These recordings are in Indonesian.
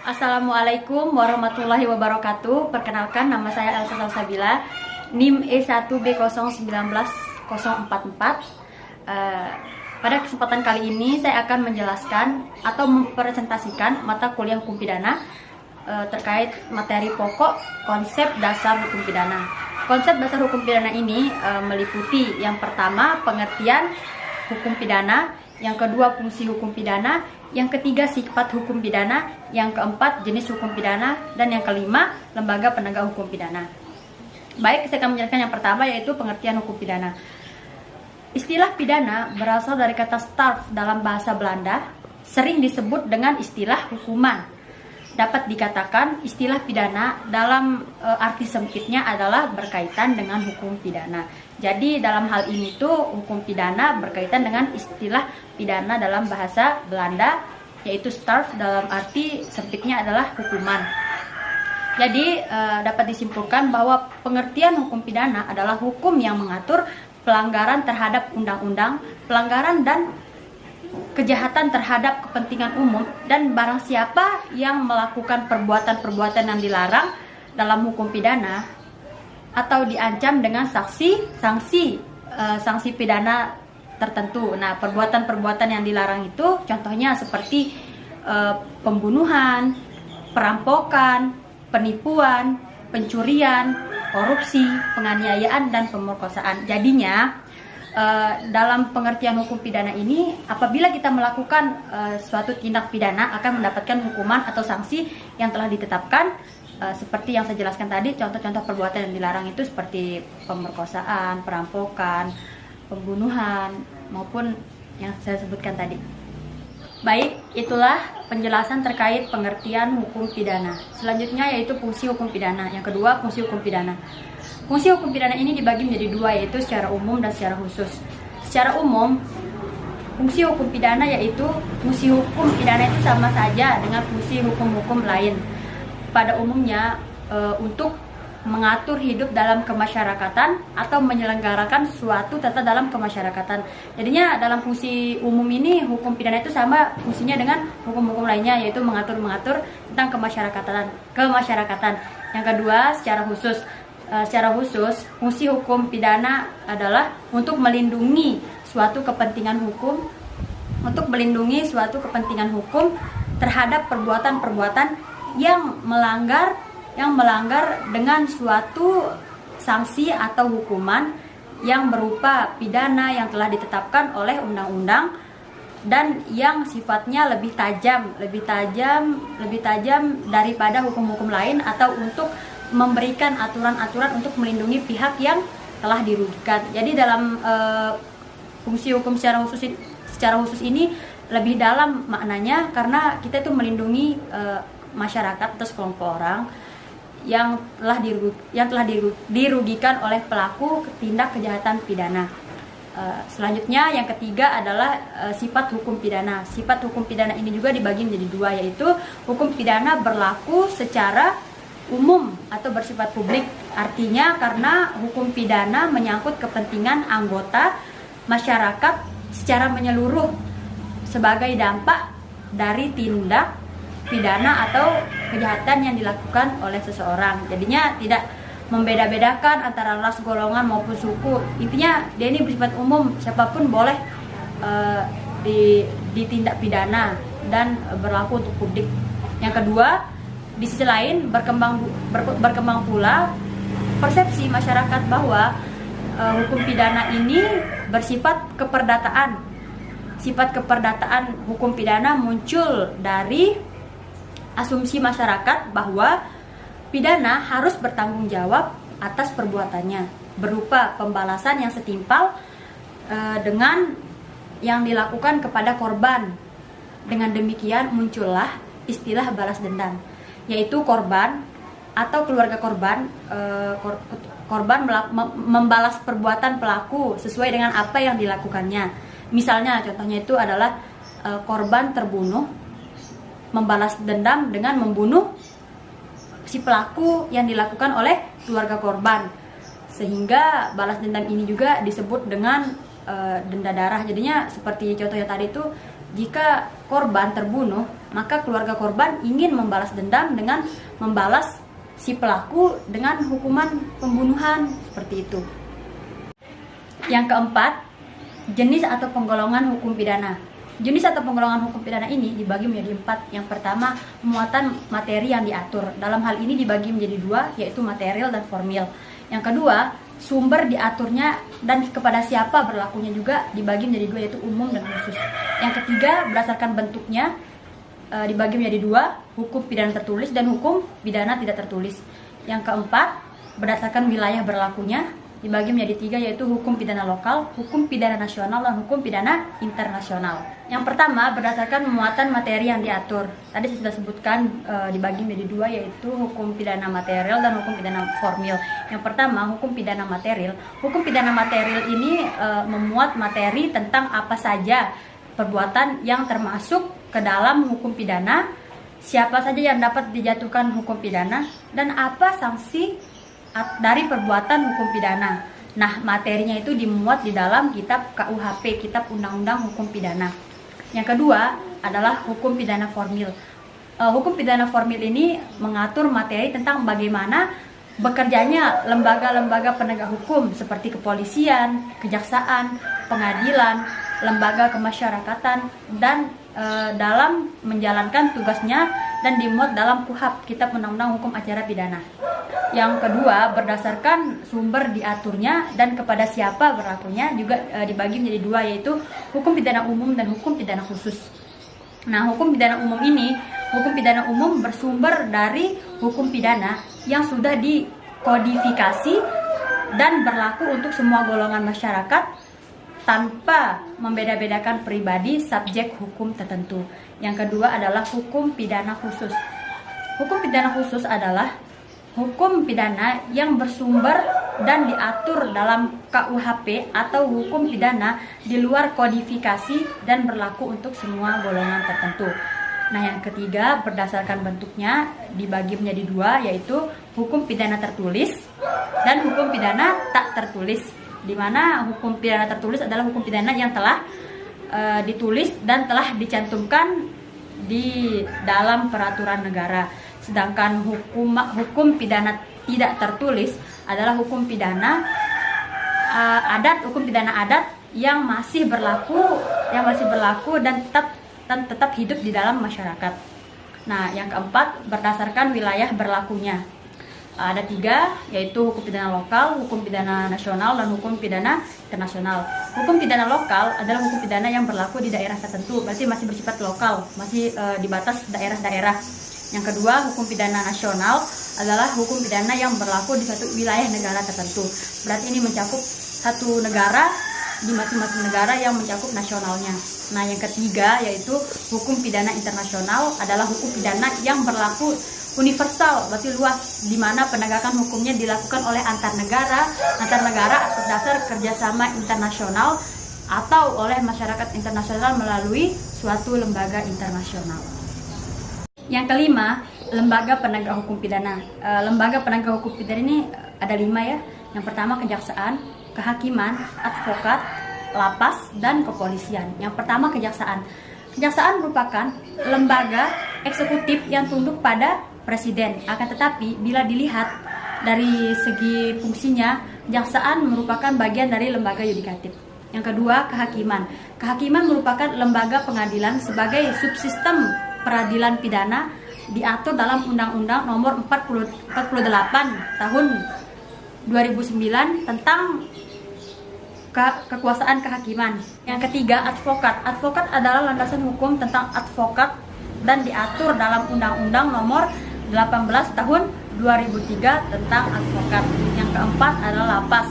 Assalamualaikum warahmatullahi wabarakatuh. Perkenalkan, nama saya Elsa Salsabila, NIM E1B019-044. Pada kesempatan kali ini saya akan menjelaskan atau mempresentasikan mata kuliah hukum pidana terkait materi pokok konsep dasar hukum pidana. Konsep dasar hukum pidana ini meliputi yang pertama pengertian hukum pidana, yang kedua fungsi hukum pidana, yang ketiga sifat hukum pidana, yang keempat jenis hukum pidana, dan yang kelima lembaga penegak hukum pidana. Baik, saya akan menjelaskan yang pertama, yaitu pengertian hukum pidana. Istilah pidana berasal dari kata straf dalam bahasa Belanda, sering disebut dengan istilah hukuman. Dapat dikatakan istilah pidana dalam arti sempitnya adalah berkaitan dengan hukum pidana. Jadi dalam hal ini tuh hukum pidana berkaitan dengan istilah pidana dalam bahasa Belanda, yaitu straf dalam arti sempitnya adalah hukuman. Jadi dapat disimpulkan bahwa pengertian hukum pidana adalah hukum yang mengatur pelanggaran terhadap undang-undang, pelanggaran dan kejahatan terhadap kepentingan umum, dan barang siapa yang melakukan perbuatan-perbuatan yang dilarang dalam hukum pidana atau diancam dengan sanksi pidana tertentu. Nah, perbuatan-perbuatan yang dilarang itu contohnya seperti pembunuhan, perampokan, penipuan, pencurian, korupsi, penganiayaan, dan pemerkosaan. Jadinya dalam pengertian hukum pidana ini, apabila kita melakukan suatu tindak pidana akan mendapatkan hukuman atau sanksi yang telah ditetapkan, seperti yang saya jelaskan tadi. Contoh-contoh perbuatan yang dilarang itu seperti pemerkosaan, perampokan, pembunuhan, maupun yang saya sebutkan tadi. Baik, itulah penjelasan terkait pengertian hukum pidana. Selanjutnya yaitu fungsi hukum pidana. Yang kedua, fungsi hukum pidana. Fungsi hukum pidana ini dibagi menjadi dua, yaitu secara umum dan secara khusus. Secara umum, fungsi hukum pidana yaitu fungsi hukum pidana itu sama saja dengan fungsi hukum-hukum lain. Pada umumnya untuk mengatur hidup dalam kemasyarakatan atau menyelenggarakan suatu tata dalam kemasyarakatan. Jadinya dalam fungsi umum ini hukum pidana itu sama fungsinya dengan hukum-hukum lainnya, yaitu mengatur tentang kemasyarakatan. Yang kedua, secara khusus fungsi hukum pidana adalah untuk melindungi suatu kepentingan hukum terhadap perbuatan-perbuatan yang melanggar dengan suatu sanksi atau hukuman yang berupa pidana yang telah ditetapkan oleh undang-undang dan yang sifatnya lebih tajam daripada hukum-hukum lain, atau untuk memberikan aturan-aturan untuk melindungi pihak yang telah dirugikan. Jadi dalam fungsi hukum secara khusus ini lebih dalam maknanya, karena kita itu melindungi masyarakat atau sekelompok orang yang telah dirugikan oleh pelaku tindak kejahatan pidana. Selanjutnya yang ketiga adalah sifat hukum pidana. Sifat hukum pidana ini juga dibagi menjadi dua, yaitu hukum pidana berlaku secara umum atau bersifat publik. Artinya karena hukum pidana menyangkut kepentingan anggota masyarakat secara menyeluruh sebagai dampak dari tindak pidana atau kejahatan yang dilakukan oleh seseorang. Jadinya tidak membeda-bedakan antara ras, golongan maupun suku. Intinya dia ini bersifat umum, siapapun boleh ditindak pidana dan berlaku untuk publik. Yang kedua, di sisi lain berkembang pula persepsi masyarakat bahwa hukum pidana ini bersifat keperdataan. Sifat keperdataan hukum pidana muncul dari asumsi masyarakat bahwa pidana harus bertanggung jawab atas perbuatannya berupa pembalasan yang setimpal dengan yang dilakukan kepada korban. Dengan demikian muncullah istilah balas dendam, yaitu korban atau keluarga korban membalas perbuatan pelaku sesuai dengan apa yang dilakukannya. Misalnya contohnya itu adalah korban terbunuh membalas dendam dengan membunuh si pelaku yang dilakukan oleh keluarga korban, sehingga balas dendam ini juga disebut dengan denda darah. Jadinya seperti contohnya tadi itu jika korban terbunuh, maka keluarga korban ingin membalas dendam dengan membalas si pelaku dengan hukuman pembunuhan, seperti itu. Yang keempat, jenis atau penggolongan hukum pidana. Jenis atau penggolongan hukum pidana ini dibagi menjadi 4. Yang pertama, muatan materi yang diatur. Dalam hal ini dibagi menjadi 2, yaitu material dan formil. Yang kedua, sumber diaturnya dan kepada siapa berlakunya juga dibagi menjadi 2, yaitu umum dan khusus. Yang ketiga, berdasarkan bentuknya dibagi menjadi 2, hukum pidana tertulis dan hukum pidana tidak tertulis. Yang keempat, berdasarkan wilayah berlakunya dibagi menjadi 3, yaitu hukum pidana lokal, hukum pidana nasional, dan hukum pidana internasional. Yang pertama, berdasarkan muatan materi yang diatur. Tadi saya sudah sebutkan dibagi menjadi 2, yaitu hukum pidana material dan hukum pidana formil. Yang pertama, hukum pidana material. Hukum pidana material ini memuat materi tentang apa saja perbuatan yang termasuk ke dalam hukum pidana, siapa saja yang dapat dijatuhkan hukum pidana, dan apa sanksi dari perbuatan hukum pidana. Nah, materinya itu dimuat di dalam kitab KUHP, kitab Undang-Undang Hukum Pidana. Yang kedua adalah hukum pidana formil. Hukum pidana formil ini mengatur materi tentang bagaimana bekerjanya lembaga-lembaga penegak hukum seperti kepolisian, kejaksaan, pengadilan, lembaga kemasyarakatan, dan dalam menjalankan tugasnya, dan dimuat dalam KUHP, kitab Undang-Undang Hukum Acara Pidana. Yang kedua, berdasarkan sumber diaturnya dan kepada siapa berlakunya juga dibagi menjadi 2, yaitu hukum pidana umum dan hukum pidana khusus. Nah, hukum pidana umum ini, hukum pidana umum bersumber dari hukum pidana yang sudah dikodifikasi dan berlaku untuk semua golongan masyarakat tanpa membeda-bedakan pribadi subjek hukum tertentu. Yang kedua adalah hukum pidana khusus. Hukum pidana khusus adalah hukum pidana yang bersumber dan diatur dalam KUHP atau hukum pidana di luar kodifikasi dan berlaku untuk semua golongan tertentu. Nah, yang ketiga, berdasarkan bentuknya dibagi menjadi 2, yaitu hukum pidana tertulis dan hukum pidana tak tertulis. Di mana hukum pidana tertulis adalah hukum pidana yang telah ditulis dan telah dicantumkan di dalam peraturan negara. Sedangkan hukum pidana tidak tertulis adalah hukum pidana adat yang masih berlaku dan tetap hidup di dalam masyarakat. Nah, yang keempat, berdasarkan wilayah berlakunya. Ada 3, yaitu hukum pidana lokal, hukum pidana nasional, dan hukum pidana internasional. Hukum pidana lokal adalah hukum pidana yang berlaku di daerah tertentu, berarti masih bersifat lokal, masih di batas daerah-daerah. Yang kedua, hukum pidana nasional adalah hukum pidana yang berlaku di suatu wilayah negara tertentu, berarti ini mencakup satu negara, di masing-masing negara yang mencakup nasionalnya. Nah, yang ketiga, yaitu hukum pidana internasional adalah hukum pidana yang berlaku universal, berarti luas, di mana penegakan hukumnya dilakukan oleh antar negara atas dasar kerjasama internasional atau oleh masyarakat internasional melalui suatu lembaga internasional. Yang kelima, lembaga penegak hukum pidana. Lembaga penegak hukum pidana ini ada 5, ya. Yang pertama, kejaksaan, kehakiman, advokat, lapas, dan kepolisian. Yang pertama, kejaksaan. Kejaksaan merupakan lembaga eksekutif yang tunduk pada presiden. Akan tetapi bila dilihat dari segi fungsinya, kejaksaan merupakan bagian dari lembaga yudikatif. Yang kedua, kehakiman. Kehakiman merupakan lembaga pengadilan sebagai subsistem peradilan pidana diatur dalam Undang-Undang Nomor 48 Tahun 2009 tentang kekuasaan kehakiman. Yang ketiga, advokat. Advokat adalah landasan hukum tentang advokat dan diatur dalam Undang-Undang Nomor 18 Tahun 2003 tentang advokat. Yang keempat adalah lapas,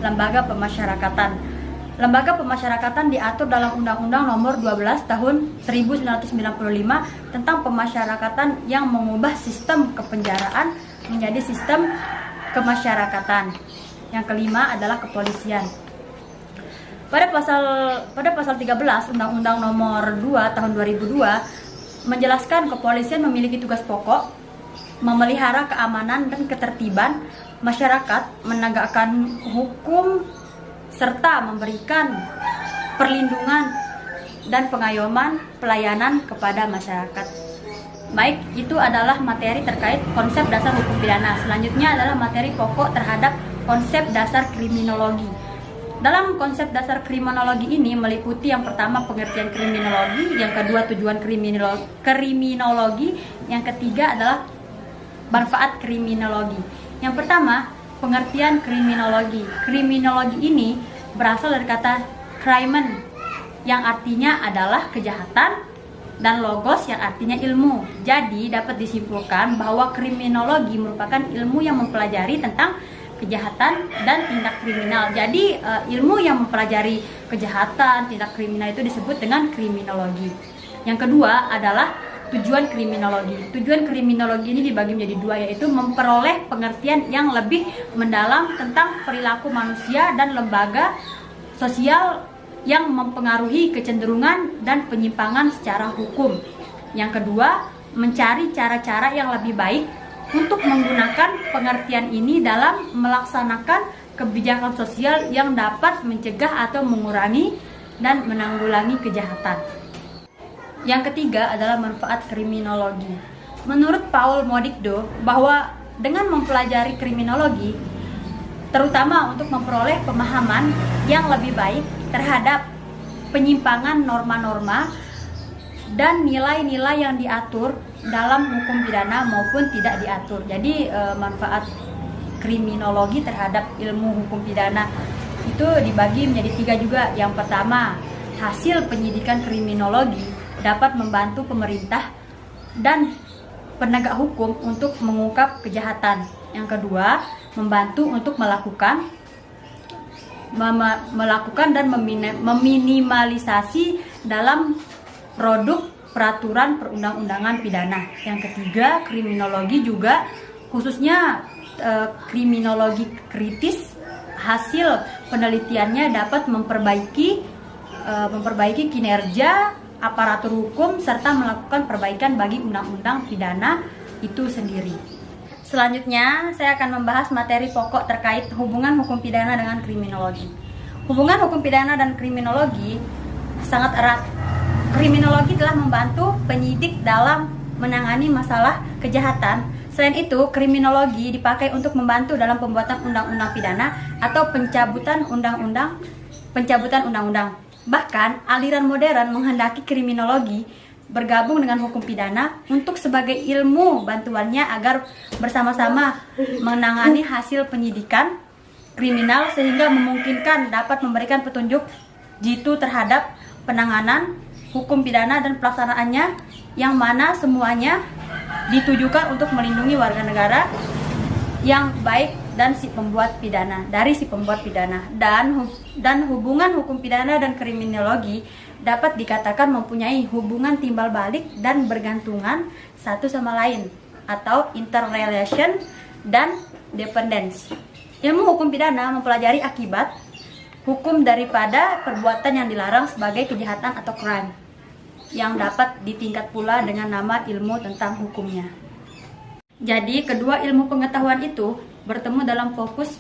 lembaga pemasyarakatan. Lembaga pemasyarakatan diatur dalam Undang-Undang Nomor 12 Tahun 1995 tentang pemasyarakatan yang mengubah sistem kepenjaraan menjadi sistem kemasyarakatan. Yang kelima adalah kepolisian. Pada pasal 13 Undang-Undang Nomor 2 Tahun 2002 menjelaskan kepolisian memiliki tugas pokok memelihara keamanan dan ketertiban masyarakat, menegakkan hukum serta memberikan perlindungan dan pengayoman pelayanan kepada masyarakat. Baik, itu adalah materi terkait konsep dasar hukum pidana. Selanjutnya adalah materi pokok terhadap konsep dasar kriminologi. Dalam konsep dasar kriminologi ini meliputi yang pertama pengertian kriminologi, yang kedua tujuan kriminologi, yang ketiga adalah manfaat kriminologi. Yang pertama, pengertian kriminologi. Kriminologi ini berasal dari kata crimen, yang artinya adalah kejahatan, dan logos yang artinya ilmu. Jadi dapat disimpulkan bahwa kriminologi merupakan ilmu yang mempelajari tentang kejahatan dan tindak kriminal. Jadi ilmu yang mempelajari kejahatan, tindak kriminal itu disebut dengan kriminologi. Yang kedua adalah tujuan kriminologi. Tujuan kriminologi ini dibagi menjadi dua, yaitu memperoleh pengertian yang lebih mendalam tentang perilaku manusia dan lembaga sosial yang mempengaruhi kecenderungan dan penyimpangan secara hukum. Yang kedua, mencari cara-cara yang lebih baik untuk menggunakan pengertian ini dalam melaksanakan kebijakan sosial yang dapat mencegah atau mengurangi dan menanggulangi kejahatan. Yang ketiga adalah manfaat kriminologi. Menurut Paul Modigdo, bahwa dengan mempelajari kriminologi, terutama untuk memperoleh pemahaman yang lebih baik terhadap penyimpangan norma-norma dan nilai-nilai yang diatur dalam hukum pidana maupun tidak diatur. Jadi manfaat kriminologi terhadap ilmu hukum pidana itu dibagi menjadi tiga juga. Yang pertama, hasil penyidikan kriminologi dapat membantu pemerintah dan penegak hukum untuk mengungkap kejahatan. Yang kedua, membantu untuk melakukan dan meminimalisasi dalam produk peraturan perundang-undangan pidana. Yang ketiga, kriminologi juga khususnya kriminologi kritis, hasil penelitiannya dapat memperbaiki kinerja aparatur hukum serta melakukan perbaikan bagi undang-undang pidana itu sendiri. Selanjutnya, saya akan membahas materi pokok terkait hubungan hukum pidana dengan kriminologi. Hubungan hukum pidana dan kriminologi sangat erat. Kriminologi telah membantu penyidik dalam menangani masalah kejahatan. Selain itu, kriminologi dipakai untuk membantu dalam pembuatan undang-undang pidana atau pencabutan undang-undang. Bahkan, aliran modern menghendaki kriminologi bergabung dengan hukum pidana untuk sebagai ilmu bantuannya agar bersama-sama menangani hasil penyidikan kriminal sehingga memungkinkan dapat memberikan petunjuk jitu terhadap penanganan hukum pidana dan pelaksanaannya, yang mana semuanya ditujukan untuk melindungi warga negara yang baik dan si pembuat pidana dan hubungan hukum pidana dan kriminologi dapat dikatakan mempunyai hubungan timbal balik dan bergantungan satu sama lain atau interrelation dan dependence. Ilmu hukum pidana mempelajari akibat hukum daripada perbuatan yang dilarang sebagai kejahatan atau crime, yang dapat ditingkat pula dengan nama ilmu tentang hukumnya. Jadi kedua ilmu pengetahuan itu bertemu dalam fokus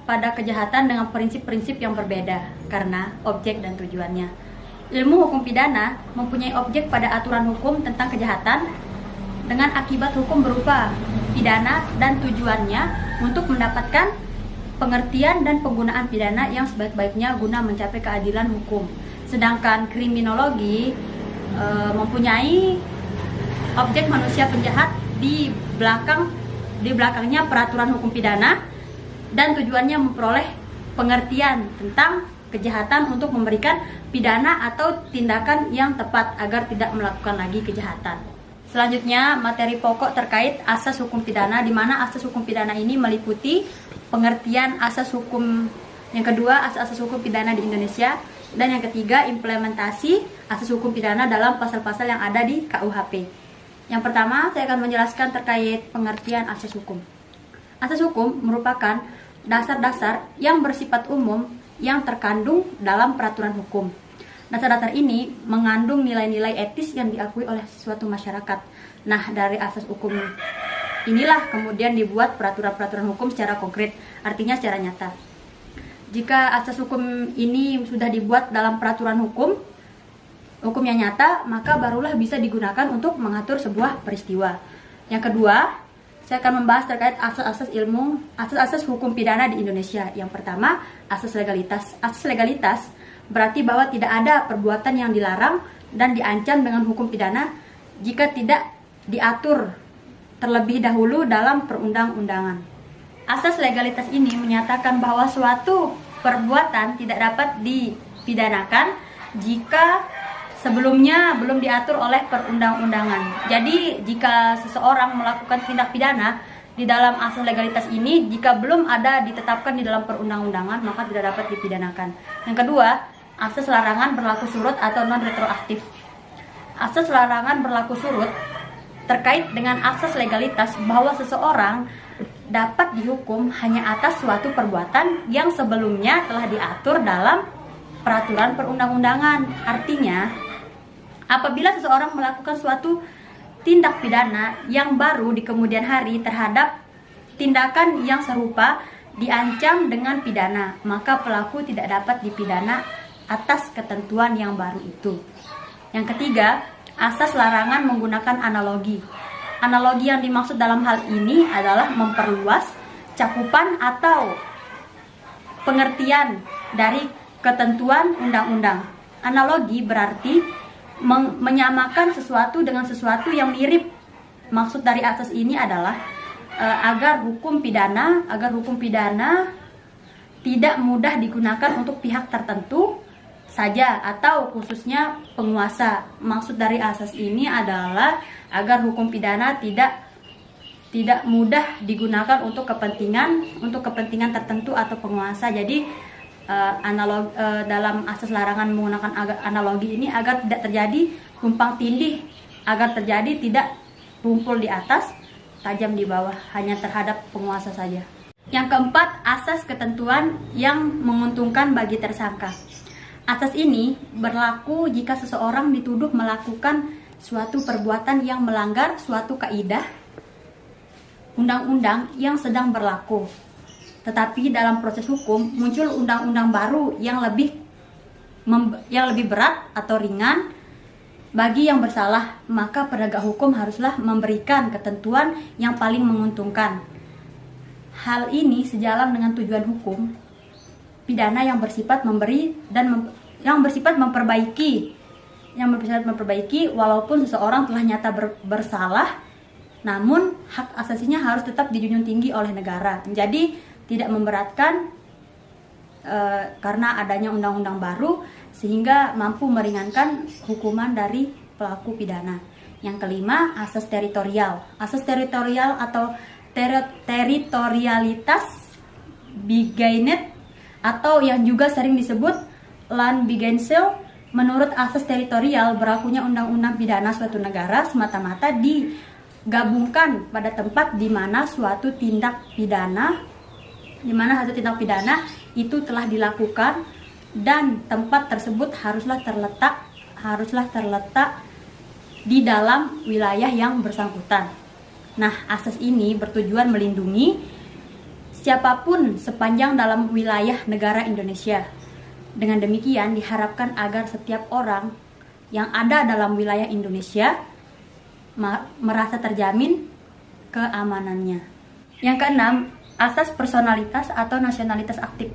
pada kejahatan dengan prinsip-prinsip yang berbeda karena objek dan tujuannya. Ilmu hukum pidana mempunyai objek pada aturan hukum tentang kejahatan dengan akibat hukum berupa pidana dan tujuannya untuk mendapatkan pengertian dan penggunaan pidana yang sebaik-baiknya guna mencapai keadilan hukum. Sedangkan kriminologi mempunyai objek manusia penjahat di belakangnya peraturan hukum pidana dan tujuannya memperoleh pengertian tentang kejahatan untuk memberikan pidana atau tindakan yang tepat agar tidak melakukan lagi kejahatan. Selanjutnya, materi pokok terkait asas hukum pidana, di mana asas hukum pidana ini meliputi pengertian asas hukum, yang kedua asas hukum pidana di Indonesia, dan yang ketiga implementasi asas hukum pidana dalam pasal-pasal yang ada di KUHP. Yang pertama, saya akan menjelaskan terkait pengertian asas hukum. Asas hukum merupakan dasar-dasar yang bersifat umum yang terkandung dalam peraturan hukum. Dasar-dasar ini mengandung nilai-nilai etis yang diakui oleh suatu masyarakat. Nah, dari asas hukum inilah kemudian dibuat peraturan-peraturan hukum secara konkret, artinya secara nyata. Jika asas hukum ini sudah dibuat dalam peraturan hukum, hukum yang nyata, maka barulah bisa digunakan untuk mengatur sebuah peristiwa. Yang kedua, saya akan membahas terkait asas-asas hukum pidana di Indonesia. Yang pertama, asas legalitas. Asas legalitas berarti bahwa tidak ada perbuatan yang dilarang dan diancam dengan hukum pidana jika tidak diatur terlebih dahulu dalam perundang-undangan. Asas legalitas ini menyatakan bahwa suatu perbuatan tidak dapat dipidanakan jika sebelumnya belum diatur oleh perundang-undangan. Jadi jika seseorang melakukan tindak pidana di dalam asas legalitas ini, jika belum ada ditetapkan di dalam perundang-undangan, maka tidak dapat dipidanakan. Yang kedua, asas larangan berlaku surut atau non-retroaktif. Asas larangan berlaku surut terkait dengan asas legalitas bahwa seseorang dapat dihukum hanya atas suatu perbuatan yang sebelumnya telah diatur dalam peraturan perundang-undangan. Artinya, apabila seseorang melakukan suatu tindak pidana yang baru di kemudian hari terhadap tindakan yang serupa diancam dengan pidana, maka pelaku tidak dapat dipidana atas ketentuan yang baru itu. Yang ketiga, asas larangan menggunakan analogi. Analogi yang dimaksud dalam hal ini adalah memperluas cakupan atau pengertian dari ketentuan undang-undang. Analogi berarti menyamakan sesuatu dengan sesuatu yang mirip. Maksud dari asas ini adalah agar hukum pidana tidak mudah digunakan untuk pihak tertentu saja atau khususnya penguasa. Maksud dari asas ini adalah agar hukum pidana tidak mudah digunakan untuk kepentingan tertentu atau penguasa. Jadi dalam asas larangan menggunakan analogi ini agar tidak terjadi tumpang tindih, agar terjadi tidak tumpul di atas, tajam di bawah, hanya terhadap penguasa saja. Yang keempat, asas ketentuan yang menguntungkan bagi tersangka. Asas ini berlaku jika seseorang dituduh melakukan suatu perbuatan yang melanggar suatu kaidah undang-undang yang sedang berlaku. Tetapi dalam proses hukum muncul undang-undang baru yang lebih berat atau ringan bagi yang bersalah, maka penegak hukum haruslah memberikan ketentuan yang paling menguntungkan. Hal ini sejalan dengan tujuan hukum pidana yang bersifat memberi dan yang bersifat memperbaiki walaupun seseorang telah nyata bersalah, namun hak asasinya harus tetap dijunjung tinggi oleh negara. Jadi tidak memberatkan karena adanya undang-undang baru, sehingga mampu meringankan hukuman dari pelaku pidana. Yang kelima, asas teritorial. Asas teritorial atau teritorialitas Beginnet atau yang juga sering disebut Landbeginsel. Menurut asas teritorial, berlakunya undang-undang pidana suatu negara semata-mata digabungkan pada tempat di mana suatu tindak pidana itu telah dilakukan, dan tempat tersebut haruslah terletak di dalam wilayah yang bersangkutan. Nah, asas ini bertujuan melindungi siapapun sepanjang dalam wilayah negara Indonesia. Dengan demikian diharapkan agar setiap orang yang ada dalam wilayah Indonesia merasa terjamin keamanannya. Yang keenam, asas personalitas atau nasionalitas aktif.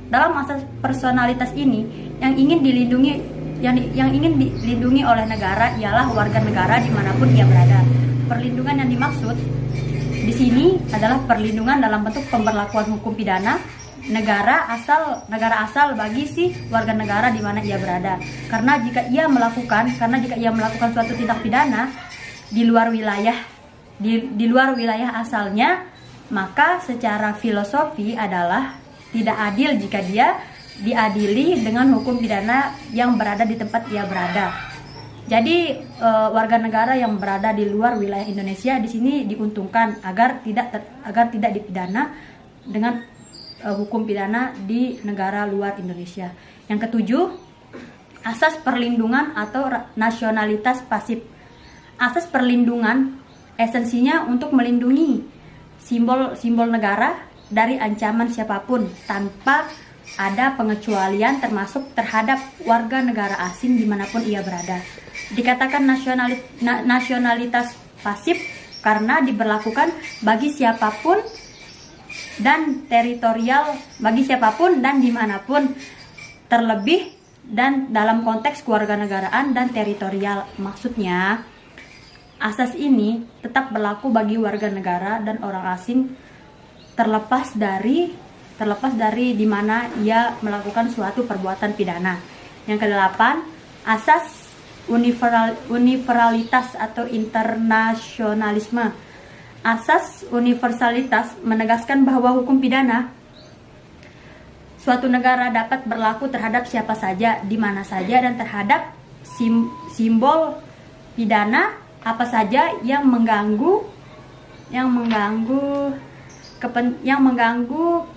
Dalam asas personalitas ini yang ingin dilindungi oleh negara ialah warga negara dimanapun ia berada. Perlindungan yang dimaksud di sini adalah perlindungan dalam bentuk pemberlakuan hukum pidana negara asal bagi si warga negara di mana ia berada. Karena jika ia melakukan suatu tindak pidana di luar wilayah asalnya, maka secara filosofi adalah tidak adil jika dia diadili dengan hukum pidana yang berada di tempat ia berada. Jadi warga negara yang berada di luar wilayah Indonesia di sini diuntungkan agar tidak dipidana dengan hukum pidana di negara luar Indonesia. Yang ketujuh, asas perlindungan atau nasionalitas pasif. Asas perlindungan esensinya untuk melindungi simbol negara dari ancaman siapapun tanpa ada pengecualian termasuk terhadap warga negara asing dimanapun ia berada. Dikatakan nasionalitas pasif karena diberlakukan bagi siapapun dan teritorial bagi siapapun dan dimanapun, terlebih dan dalam konteks kewarganegaraan dan teritorial. Maksudnya, asas ini tetap berlaku bagi warga negara dan orang asing terlepas dari di mana ia melakukan suatu perbuatan pidana. Yang kedelapan, asas universalitas atau internasionalisme. Asas universalitas menegaskan bahwa hukum pidana suatu negara dapat berlaku terhadap siapa saja, di mana saja, dan terhadap simbol pidana apa saja yang mengganggu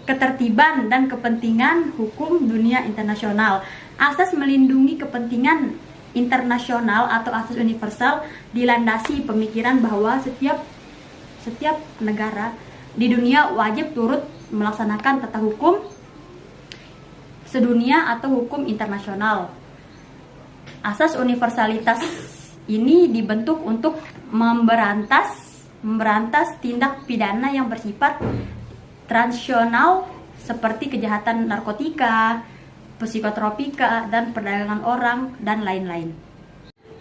ketertiban dan kepentingan hukum dunia internasional. Asas melindungi kepentingan internasional atau asas universal dilandasi pemikiran bahwa setiap negara di dunia wajib turut melaksanakan tata hukum sedunia atau hukum internasional. Asas universalitas ini dibentuk untuk memberantas tindak pidana yang bersifat transnasional seperti kejahatan narkotika, psikotropika, dan perdagangan orang, dan lain-lain.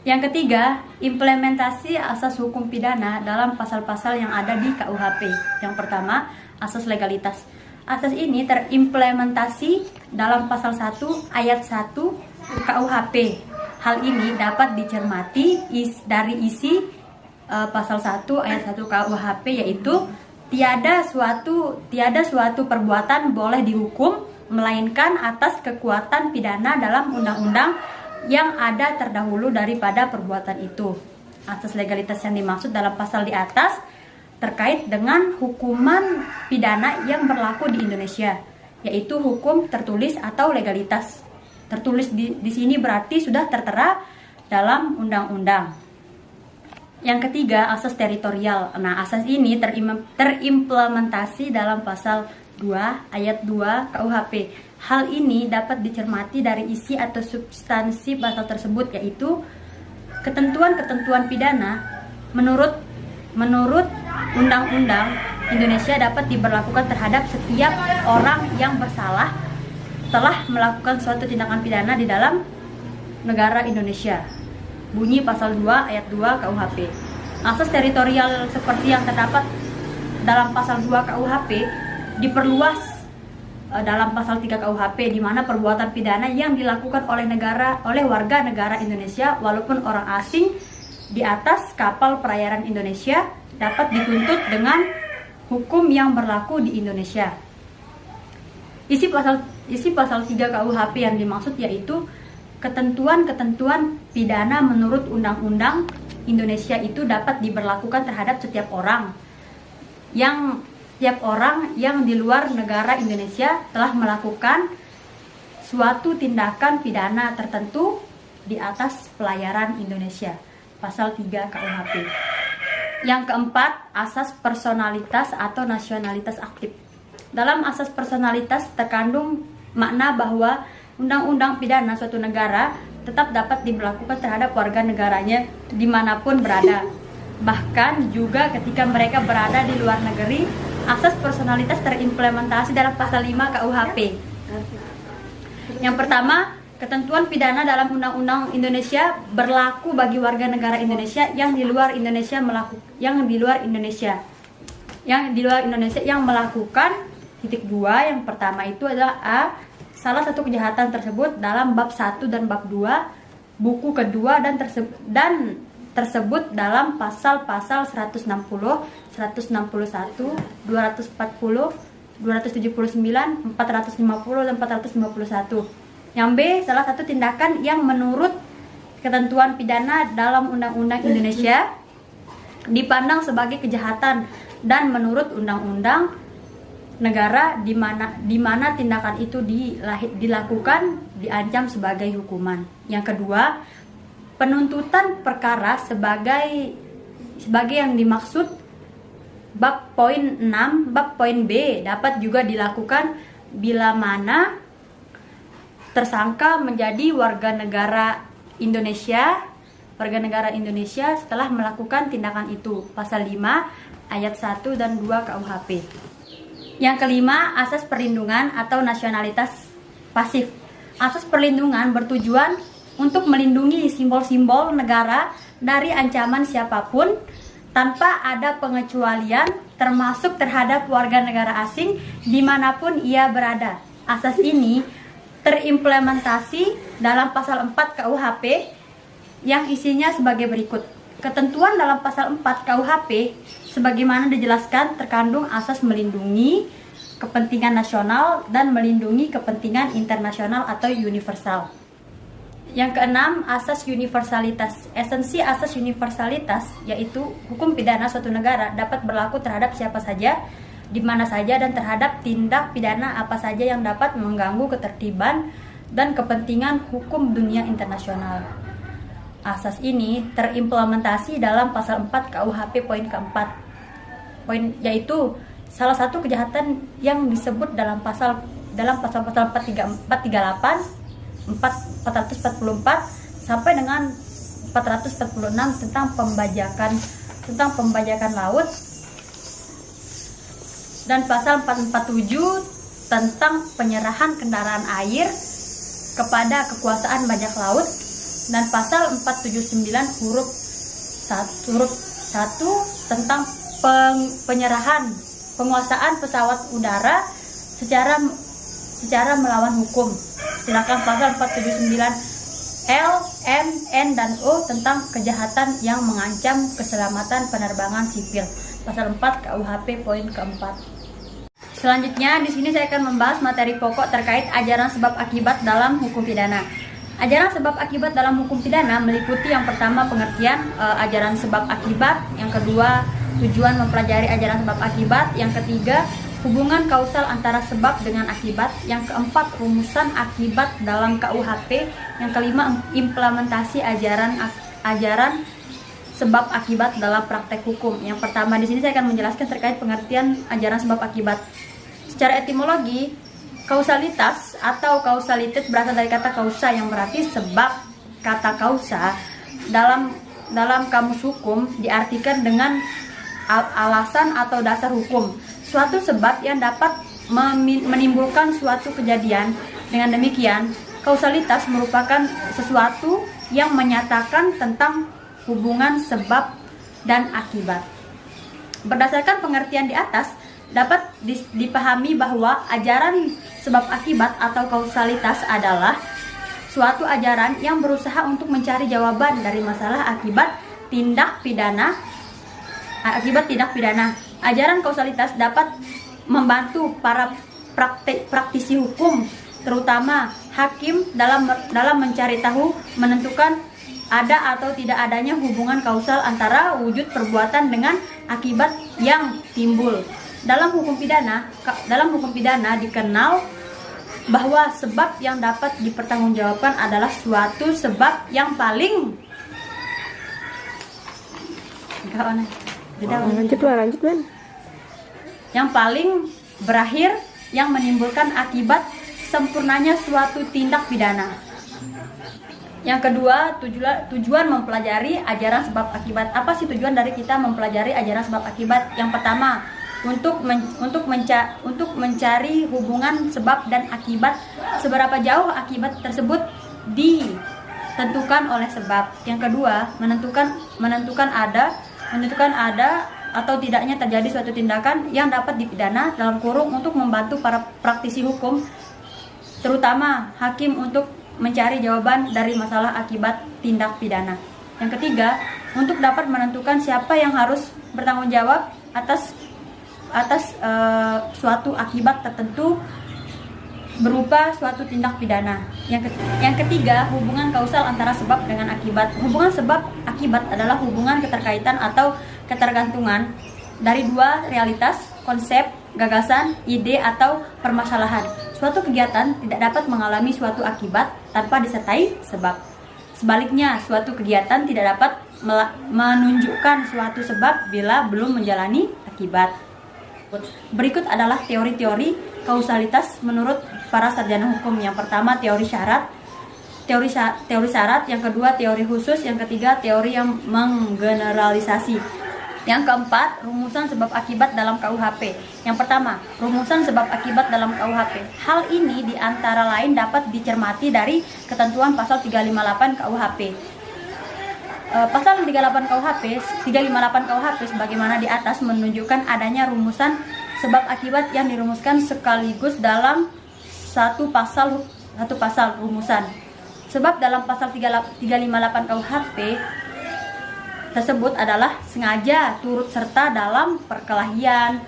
Yang ketiga, implementasi asas hukum pidana dalam pasal-pasal yang ada di KUHP. Yang pertama, asas legalitas. Asas ini terimplementasi dalam pasal 1 ayat 1 KUHP. Hal ini dapat dicermati dari isi pasal 1 ayat 1 KUHP, yaitu tiada suatu perbuatan boleh dihukum melainkan atas kekuatan pidana dalam undang-undang yang ada terdahulu daripada perbuatan itu. Asas legalitas yang dimaksud dalam pasal di atas terkait dengan hukuman pidana yang berlaku di Indonesia, yaitu hukum tertulis atau legalitas. Tertulis di sini berarti sudah tertera dalam undang-undang. Yang ketiga, asas teritorial. Nah, asas ini terimplementasi dalam pasal 2 ayat 2 KUHP. Hal ini dapat dicermati dari isi atau substansi pasal tersebut, yaitu ketentuan-ketentuan pidana menurut undang-undang Indonesia dapat diberlakukan terhadap setiap orang yang bersalah telah melakukan suatu tindakan pidana di dalam negara Indonesia. Bunyi pasal 2 ayat 2 KUHP. Asas teritorial seperti yang terdapat dalam pasal 2 KUHP diperluas dalam pasal 3 KUHP, di mana perbuatan pidana yang dilakukan oleh warga negara Indonesia walaupun orang asing di atas kapal perairan Indonesia dapat dituntut dengan hukum yang berlaku di Indonesia. Isi pasal 3 KUHP yang dimaksud yaitu ketentuan-ketentuan pidana menurut undang-undang Indonesia itu dapat diberlakukan terhadap setiap orang yang di luar negara Indonesia telah melakukan suatu tindakan pidana tertentu di atas pelayaran Indonesia. Pasal 3 KUHP. Yang keempat, asas personalitas atau nasionalitas aktif. Dalam asas personalitas terkandung makna bahwa undang-undang pidana suatu negara tetap dapat diberlakukan terhadap warga negaranya dimanapun berada. Bahkan juga ketika mereka berada di luar negeri. Asas personalitas terimplementasi dalam pasal 5 KUHP. Yang pertama, ketentuan pidana dalam Undang-Undang Indonesia berlaku bagi warga negara Indonesia yang di luar Indonesia yang melakukan titik 2. Yang pertama itu adalah A. Salah satu kejahatan tersebut dalam bab 1 dan bab 2 buku kedua dan tersebut dalam pasal-pasal 160, 161, 240, 279, 450, dan 451. Yang B, salah satu tindakan yang menurut ketentuan pidana dalam Undang-Undang Indonesia dipandang sebagai kejahatan dan menurut undang-undang negara di mana tindakan itu dilakukan diancam sebagai hukuman. Yang kedua, penuntutan perkara sebagai yang dimaksud bab poin 6, bab poin B dapat juga dilakukan bila mana tersangka menjadi warga negara Indonesia setelah melakukan tindakan itu. Pasal 5 ayat 1 dan 2 KUHP. Yang kelima, asas perlindungan atau nasionalitas pasif. Asas perlindungan bertujuan untuk melindungi simbol-simbol negara dari ancaman siapapun tanpa ada pengecualian, termasuk terhadap warga negara asing dimanapun ia berada. Asas ini terimplementasi dalam pasal 4 KUHP yang isinya sebagai berikut. Ketentuan dalam pasal 4 KUHP sebagaimana dijelaskan terkandung asas melindungi kepentingan nasional dan melindungi kepentingan internasional atau universal. Yang keenam, asas universalitas. Esensi asas universalitas yaitu hukum pidana suatu negara dapat berlaku terhadap siapa saja, di mana saja, dan terhadap tindak pidana apa saja yang dapat mengganggu ketertiban dan kepentingan hukum dunia internasional. Asas ini terimplementasi dalam pasal 4 KUHP poin keempat. Yaitu salah satu kejahatan yang disebut dalam pasal-pasal 438, 444 sampai dengan 446 tentang pembajakan laut, dan pasal 447 tentang penyerahan kendaraan air kepada kekuasaan bajak laut, dan pasal 479 huruf 1 tentang penguasaan pesawat udara secara melawan hukum. Sedangkan pasal 479 L, M, N, dan O tentang kejahatan yang mengancam keselamatan penerbangan sipil. Pasal 4 KUHP poin keempat. Selanjutnya di sini saya akan membahas materi pokok terkait ajaran sebab akibat dalam hukum pidana. Ajaran sebab akibat dalam hukum pidana meliputi yang pertama pengertian ajaran sebab akibat, yang kedua tujuan mempelajari ajaran sebab akibat, yang ketiga hubungan kausal antara sebab dengan akibat, yang keempat rumusan akibat dalam KUHP, yang kelima implementasi ajaran sebab akibat dalam praktek hukum. Yang pertama di sini saya akan menjelaskan terkait pengertian ajaran sebab akibat. Secara etimologi, kausalitas atau kausalitas berasal dari kata kausa yang berarti sebab. Kata kausa dalam kamus hukum diartikan dengan alasan atau dasar hukum, suatu sebab yang dapat menimbulkan suatu kejadian. Dengan demikian, kausalitas merupakan sesuatu yang menyatakan tentang hubungan sebab dan akibat. Berdasarkan pengertian di atas, dapat dipahami bahwa ajaran sebab akibat atau kausalitas adalah suatu ajaran yang berusaha untuk mencari jawaban dari masalah akibat tindak pidana. Ajaran kausalitas dapat membantu para praktisi hukum, terutama hakim dalam mencari tahu, menentukan ada atau tidak adanya hubungan kausal antara wujud perbuatan dengan akibat yang timbul. Dalam hukum pidana dikenal bahwa sebab yang dapat dipertanggungjawabkan adalah suatu sebab yang paling lanjut Ben. Yang paling berakhir yang menimbulkan akibat sempurnanya suatu tindak pidana. Yang kedua, tujuan mempelajari ajaran sebab akibat. Apa sih tujuan dari kita mempelajari ajaran sebab akibat? Yang pertama, untuk mencari hubungan sebab dan akibat, seberapa jauh akibat tersebut ditentukan oleh sebab. Yang kedua, menentukan ada atau tidaknya terjadi suatu tindakan yang dapat dipidana dalam kurung untuk membantu para praktisi hukum, terutama hakim, untuk mencari jawaban dari masalah akibat tindak pidana. Yang ketiga, untuk dapat menentukan siapa yang harus bertanggung jawab atas suatu akibat tertentu berupa suatu tindak pidana. Yang ketiga, hubungan kausal antara sebab dengan akibat. Hubungan sebab akibat adalah hubungan keterkaitan atau ketergantungan dari dua realitas, konsep, gagasan, ide, atau permasalahan. Suatu kegiatan tidak dapat mengalami suatu akibat tanpa disertai sebab. Sebaliknya, suatu kegiatan tidak dapat menunjukkan suatu sebab bila belum menjalani akibat. Berikut adalah teori-teori kausalitas menurut para sarjana hukum. Yang pertama teori syarat, teori syarat, yang kedua teori khusus, yang ketiga teori yang menggeneralisasi. Yang keempat, rumusan sebab akibat dalam KUHP. Yang pertama, rumusan sebab akibat dalam KUHP. Hal ini diantara lain dapat dicermati dari ketentuan pasal 358 KUHP. Pasal 358 KUHP sebagaimana di atas menunjukkan adanya rumusan sebab akibat yang dirumuskan sekaligus dalam satu pasal rumusan. Sebab dalam pasal 358 KUHP tersebut adalah sengaja turut serta dalam perkelahian.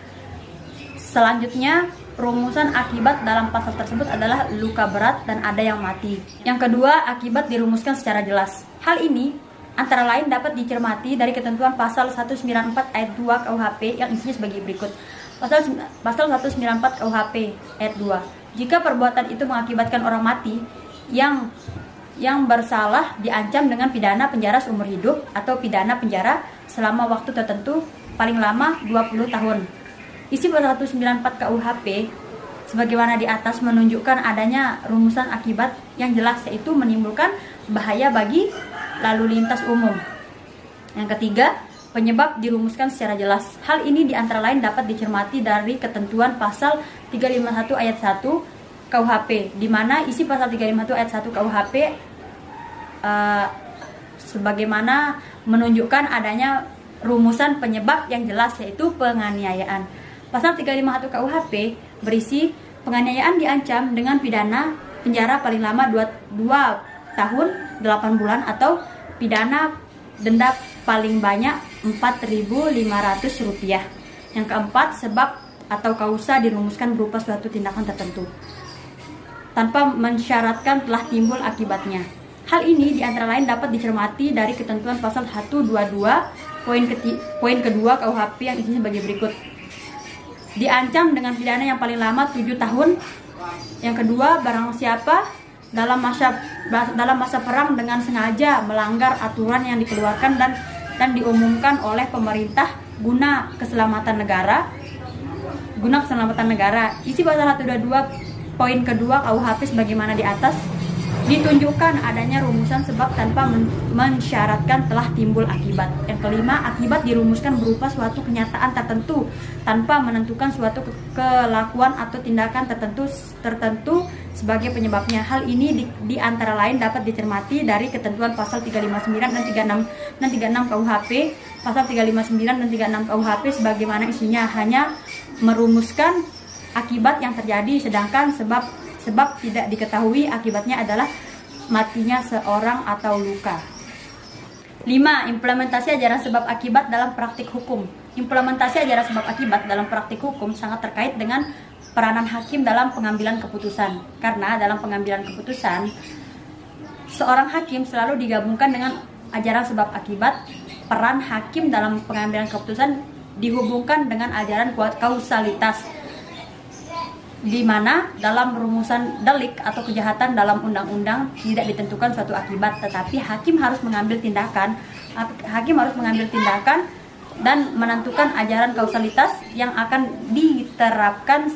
Selanjutnya, rumusan akibat dalam pasal tersebut adalah luka berat dan ada yang mati. Yang kedua, akibat dirumuskan secara jelas. Hal ini antara lain dapat dicermati dari ketentuan pasal 194 ayat 2 KUHP yang isinya sebagai berikut. Pasal 194 KUHP ayat 2. Jika perbuatan itu mengakibatkan orang mati, yang bersalah diancam dengan pidana penjara seumur hidup atau pidana penjara selama waktu tertentu paling lama 20 tahun. Isi pasal 194 KUHP sebagaimana di atas menunjukkan adanya rumusan akibat yang jelas, yaitu menimbulkan bahaya bagi lalu lintas umum. Yang ketiga, penyebab dirumuskan secara jelas. Hal ini diantara lain dapat dicermati dari ketentuan pasal 351 ayat 1 KUHP, di mana isi pasal 351 ayat 1 KUHP sebagaimana menunjukkan adanya rumusan penyebab yang jelas, yaitu penganiayaan. Pasal 351 KUHP berisi penganiayaan diancam dengan pidana penjara paling lama 2 tahun 8 bulan atau pidana denda paling banyak Rp4.500. Yang keempat, sebab atau kausa dirumuskan berupa suatu tindakan tertentu tanpa mensyaratkan telah timbul akibatnya. Hal ini diantara lain dapat dicermati dari ketentuan pasal 122 poin kedua KUHP yang isinya sebagai berikut. Diancam dengan pidana yang paling lama 7 tahun. Yang kedua, barang siapa dalam masa perang dengan sengaja melanggar aturan yang dikeluarkan dan diumumkan oleh pemerintah guna keselamatan negara. Isi pasal 122 poin kedua KUHP sebagaimana di atas ditunjukkan adanya rumusan sebab tanpa mensyaratkan telah timbul akibat. Yang kelima, akibat dirumuskan berupa suatu kenyataan tertentu tanpa menentukan suatu kelakuan atau tindakan tertentu sebagai penyebabnya. Hal ini di antara lain dapat dicermati dari ketentuan pasal 359 dan 36 KUHP. Pasal 359 dan 36 KUHP sebagaimana isinya hanya merumuskan akibat yang terjadi, sedangkan sebab tidak diketahui akibatnya adalah matinya seorang atau luka. 5. Implementasi ajaran sebab akibat dalam praktik hukum. Implementasi ajaran sebab akibat dalam praktik hukum sangat terkait dengan peranan hakim dalam pengambilan keputusan. Karena dalam pengambilan keputusan, seorang hakim selalu digabungkan dengan ajaran sebab akibat. Peran hakim dalam pengambilan keputusan dihubungkan dengan ajaran kausalitas, di mana dalam rumusan delik atau kejahatan dalam undang-undang tidak ditentukan suatu akibat, tetapi hakim harus mengambil tindakan dan menentukan ajaran kausalitas yang akan diterapkan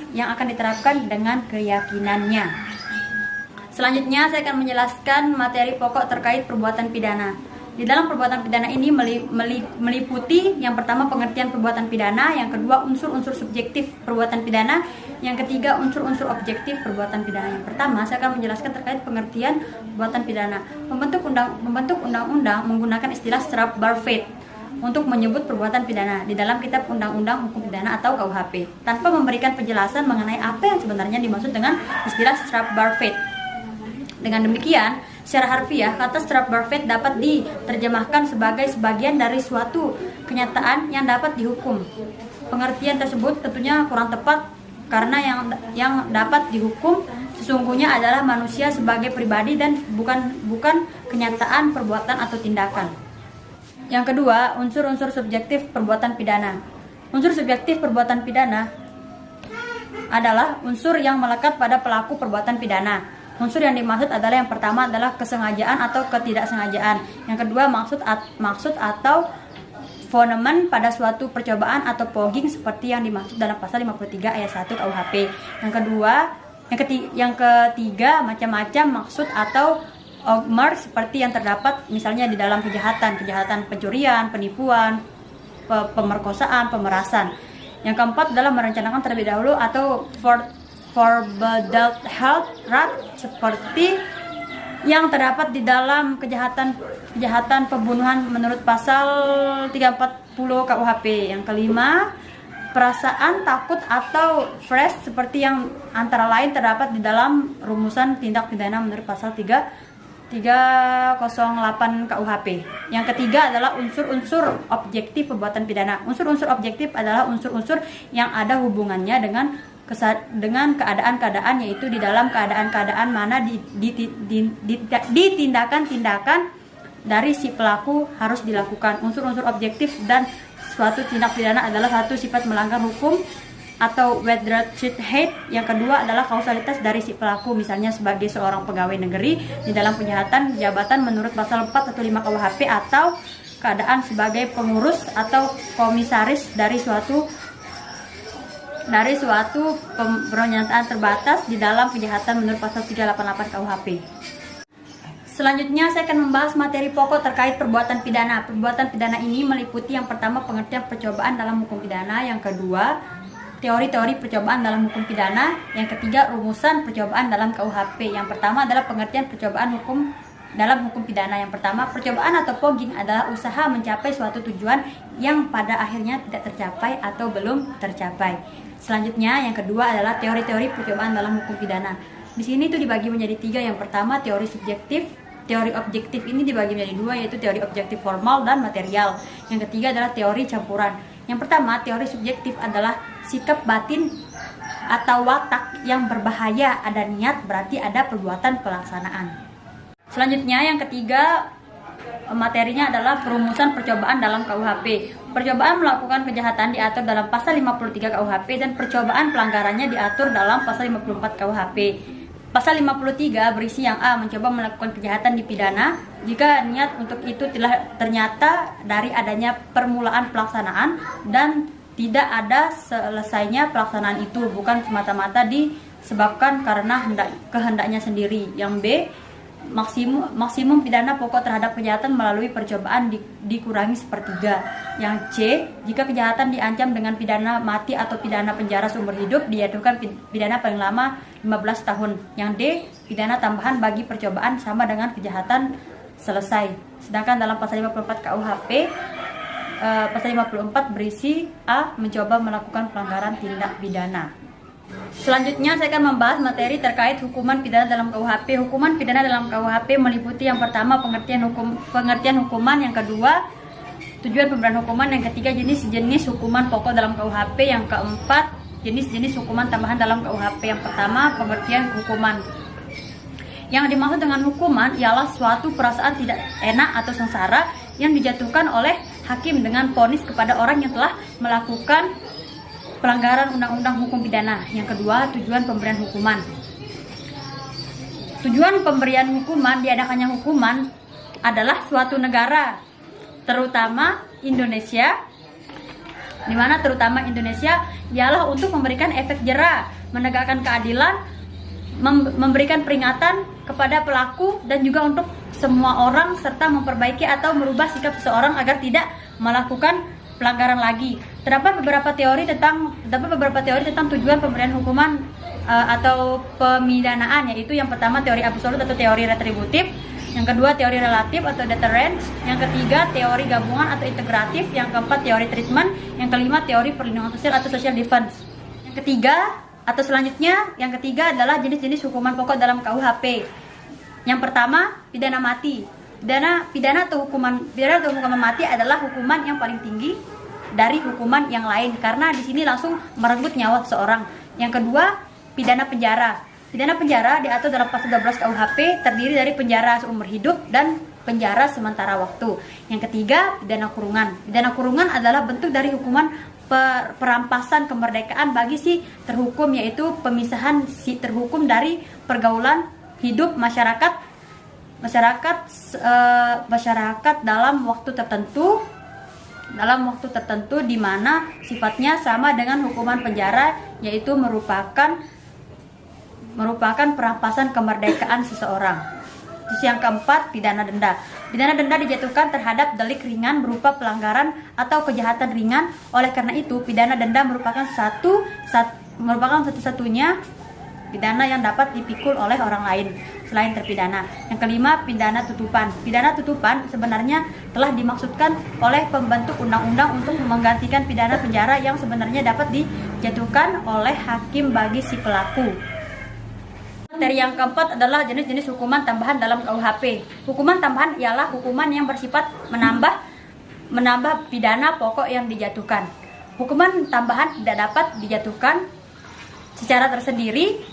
dengan keyakinannya. Selanjutnya saya akan menjelaskan materi pokok terkait perbuatan pidana. Di dalam perbuatan pidana ini meliputi yang pertama pengertian perbuatan pidana, yang kedua unsur-unsur subjektif perbuatan pidana, yang ketiga unsur-unsur objektif perbuatan pidana. Yang pertama saya akan menjelaskan terkait pengertian perbuatan pidana. Membentuk undang-undang menggunakan istilah Strafbarfeit untuk menyebut perbuatan pidana di dalam kitab undang-undang hukum pidana atau KUHP tanpa memberikan penjelasan mengenai apa yang sebenarnya dimaksud dengan istilah Strafbarfeit. Dengan demikian, secara harfiah, kata Strafbarfeit dapat diterjemahkan sebagai sebagian dari suatu kenyataan yang dapat dihukum. Pengertian tersebut tentunya kurang tepat karena yang dapat dihukum sesungguhnya adalah manusia sebagai pribadi dan bukan kenyataan perbuatan atau tindakan. Yang kedua, unsur-unsur subjektif perbuatan pidana. Unsur subjektif perbuatan pidana adalah unsur yang melekat pada pelaku perbuatan pidana. Unsur yang dimaksud adalah yang pertama adalah kesengajaan atau ketidaksengajaan. Yang kedua maksud atau fonemen pada suatu percobaan atau fogging seperti yang dimaksud dalam pasal 53 ayat 1 KUHP. Yang kedua Yang ketiga, macam-macam maksud atau ogmer seperti yang terdapat misalnya di dalam kejahatan pencurian, penipuan, pemerkosaan, pemerasan. Yang keempat adalah merencanakan terlebih dahulu atau forbidden health seperti yang terdapat di dalam kejahatan pembunuhan menurut pasal 340 KUHP. Yang kelima, perasaan takut atau fresh seperti yang antara lain terdapat di dalam rumusan tindak pidana menurut pasal 308 KUHP. Yang ketiga adalah unsur-unsur objektif perbuatan pidana. Unsur-unsur objektif adalah unsur-unsur yang ada hubungannya dengan keadaan-keadaan, yaitu di dalam keadaan-keadaan mana tindakan-tindakan dari si pelaku harus dilakukan. Unsur-unsur objektif dan suatu tindak pidana adalah satu, sifat melanggar hukum atau hate. Yang kedua adalah kausalitas dari si pelaku, misalnya sebagai seorang pegawai negeri di dalam penjahatan jabatan menurut pasal 4 atau 5 KUHP, atau keadaan sebagai pengurus atau komisaris dari suatu pernyataan terbatas di dalam kejahatan menurut pasal 388 KUHP. Selanjutnya saya akan membahas materi pokok terkait perbuatan pidana. Perbuatan pidana ini meliputi yang pertama, pengertian percobaan dalam hukum pidana. Yang kedua, teori-teori percobaan dalam hukum pidana. Yang ketiga, rumusan percobaan dalam KUHP. Yang pertama adalah pengertian percobaan dalam hukum pidana. Yang pertama, percobaan atau fogging adalah usaha mencapai suatu tujuan yang pada akhirnya tidak tercapai atau belum tercapai. Selanjutnya, yang kedua adalah teori-teori percobaan dalam hukum pidana. Di sini itu dibagi menjadi 3. Yang pertama, teori subjektif. Teori objektif ini dibagi menjadi 2, yaitu teori objektif formal dan material. Yang ketiga adalah teori campuran. Yang pertama, teori subjektif adalah sikap batin atau watak yang berbahaya. Ada niat, berarti ada perbuatan pelaksanaan. Selanjutnya, yang ketiga, materinya adalah perumusan percobaan dalam KUHP. Percobaan melakukan kejahatan diatur dalam pasal 53 KUHP dan percobaan pelanggarannya diatur dalam pasal 54 KUHP. Pasal 53 berisi yang A, mencoba melakukan kejahatan dipidana jika niat untuk itu telah ternyata dari adanya permulaan pelaksanaan dan tidak ada selesainya pelaksanaan itu, bukan semata-mata disebabkan karena kehendaknya sendiri. Yang B, maksimum pidana pokok terhadap kejahatan melalui percobaan dikurangi sepertiga. Yang C, jika kejahatan diancam dengan pidana mati atau pidana penjara seumur hidup, dijatuhkan pidana paling lama 15 tahun. Yang D, pidana tambahan bagi percobaan sama dengan kejahatan selesai. Sedangkan dalam pasal 54 KUHP, pasal 54 berisi A, mencoba melakukan pelanggaran tindak pidana. Selanjutnya saya akan membahas materi terkait hukuman pidana dalam KUHP. Hukuman pidana dalam KUHP meliputi yang pertama, pengertian hukuman, yang kedua, tujuan pemberian hukuman, yang ketiga, jenis-jenis hukuman pokok dalam KUHP, yang keempat, jenis-jenis hukuman tambahan dalam KUHP. Yang pertama, pengertian hukuman. Yang dimaksud dengan hukuman ialah suatu perasaan tidak enak atau sengsara yang dijatuhkan oleh hakim dengan vonis kepada orang yang telah melakukan pelanggaran undang-undang hukum pidana. Yang kedua, tujuan pemberian hukuman. Tujuan pemberian hukuman, diadakannya hukuman adalah suatu negara, terutama Indonesia, di mana terutama Indonesia ialah untuk memberikan efek jera, menegakkan keadilan, memberikan peringatan kepada pelaku dan juga untuk semua orang, serta memperbaiki atau merubah sikap seseorang agar tidak melakukan pelanggaran lagi. Terdapat beberapa teori tentang tujuan pemberian hukuman atau pemidanaan, yaitu yang pertama teori absolut atau teori retributif, yang kedua teori relatif atau deterrence, yang ketiga teori gabungan atau integratif, yang keempat teori treatment, yang kelima teori perlindungan sosial atau social defense. Yang ketiga atau selanjutnya, yang ketiga adalah jenis-jenis hukuman pokok dalam KUHP. Yang pertama, pidana mati. Pidana atau hukuman mati adalah hukuman yang paling tinggi dari hukuman yang lain karena di sini langsung merenggut nyawa seseorang. Yang kedua, pidana penjara. Pidana penjara diatur dalam pasal 12 KUHP, terdiri dari penjara seumur hidup dan penjara sementara waktu. Yang ketiga, pidana kurungan. Pidana kurungan adalah bentuk dari hukuman perampasan kemerdekaan bagi si terhukum, yaitu pemisahan si terhukum dari pergaulan hidup masyarakat dalam waktu tertentu di mana sifatnya sama dengan hukuman penjara, yaitu merupakan merupakan perampasan kemerdekaan seseorang. Terus yang keempat, pidana denda. Pidana denda dijatuhkan terhadap delik ringan berupa pelanggaran atau kejahatan ringan. Oleh karena itu, pidana denda merupakan satu-satunya pidana yang dapat dipikul oleh orang lain selain terpidana. Yang kelima, pidana tutupan. Pidana tutupan sebenarnya telah dimaksudkan oleh pembentuk undang-undang untuk menggantikan pidana penjara yang sebenarnya dapat dijatuhkan oleh hakim bagi si pelaku. Materi yang keempat adalah jenis-jenis hukuman tambahan dalam KUHP. Hukuman tambahan ialah hukuman yang bersifat menambah pidana pokok yang dijatuhkan. Hukuman tambahan tidak dapat dijatuhkan secara tersendiri,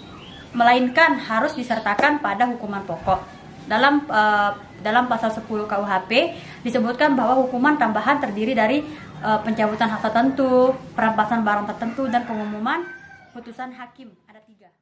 melainkan harus disertakan pada hukuman pokok. Dalam pasal 10 KUHP disebutkan bahwa hukuman tambahan terdiri dari pencabutan hak tertentu, perampasan barang tertentu, dan pengumuman putusan hakim. Ada 3.